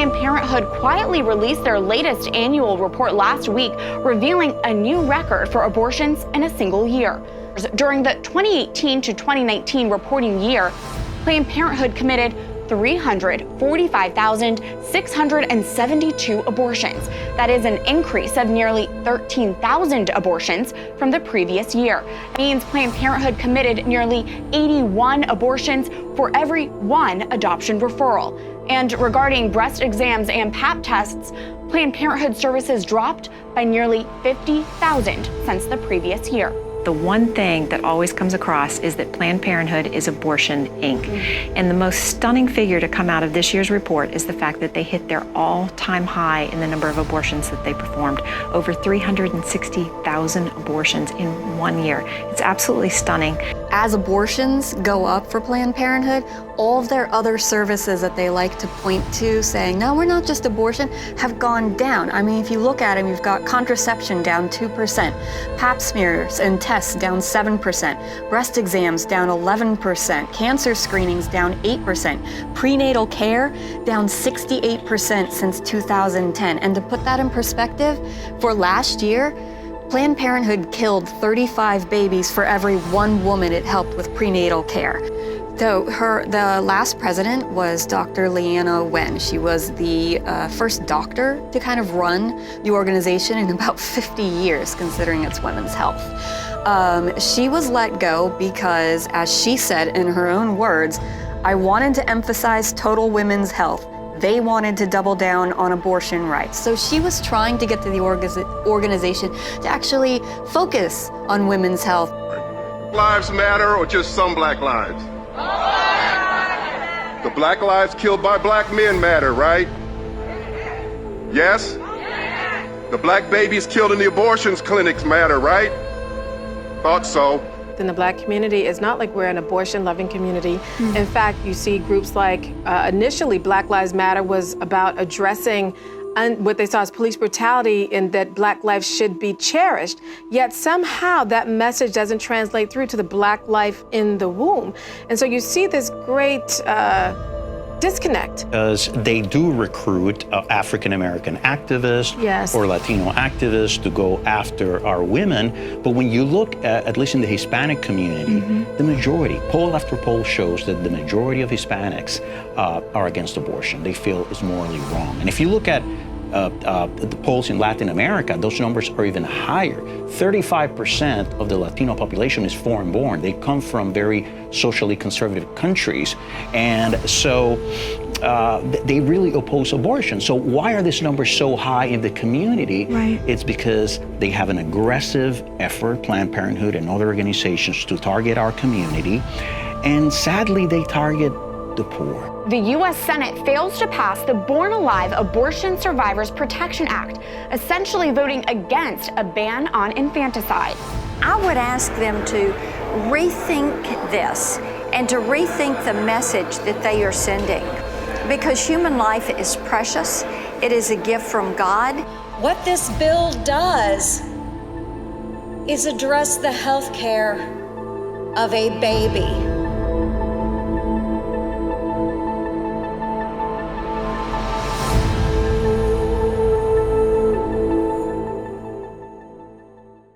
Planned Parenthood quietly released their latest annual report last week, revealing a new record for abortions in a single year. During the 2018 to 2019 reporting year, Planned Parenthood committed 345,672 abortions. That is an increase of nearly 13,000 abortions from the previous year. It means Planned Parenthood committed nearly 81 abortions for every one adoption referral. And regarding breast exams and Pap tests, Planned Parenthood services dropped by nearly 50,000 since the previous year. The one thing that always comes across is that Planned Parenthood is Abortion Inc. And the most stunning figure to come out of this year's report is the fact that they hit their all-time high in the number of abortions that they performed, over 360,000 abortions in 1 year. It's absolutely stunning. As abortions go up for Planned Parenthood, all of their other services that they like to point to, saying, no, we're not just abortion, have gone down. I mean, if you look at them, you've got contraception down 2%, Pap smears and tests down 7%, breast exams down 11%, cancer screenings down 8%, prenatal care down 68% since 2010. And to put that in perspective, for last year, Planned Parenthood killed 35 babies for every one woman it helped with prenatal care. So the last president was Dr. Leana Wen. She was the first doctor to kind of run the organization in about 50 years, considering it's women's health. She was let go because, as she said in her own words, I wanted to emphasize total women's health. They wanted to double down on abortion rights. So she was trying to get to the organization to actually focus on women's health. Lives matter or just some black lives? The black lives killed by black men matter, right? Yes? The black babies killed in the abortions clinics matter, right? Thought so. In the black community, it's not like we're an abortion-loving community. In fact, you see groups like, initially Black Lives Matter was about addressing what they saw as police brutality and that black life should be cherished. Yet somehow that message doesn't translate through to the black life in the womb. And so you see this great disconnect. Because they do recruit African-American activists or Latino activists to go after our women. But when you look at least in the Hispanic community, the majority, poll after poll shows that the majority of Hispanics are against abortion. They feel it's morally wrong. And if you look at the polls in Latin America, those numbers are even higher. 35% of the Latino population is foreign-born. They come from very socially conservative countries. And so they really oppose abortion. So why are these numbers so high in the community? It's because they have an aggressive effort, Planned Parenthood and other organizations, to target our community. And sadly, they target the poor. The U.S. Senate fails to pass the Born Alive Abortion Survivors Protection Act, essentially voting against a ban on infanticide. I would ask them to rethink this and to rethink the message that they are sending, because human life is precious. It is a gift from God. What this bill does is address the health care of a baby.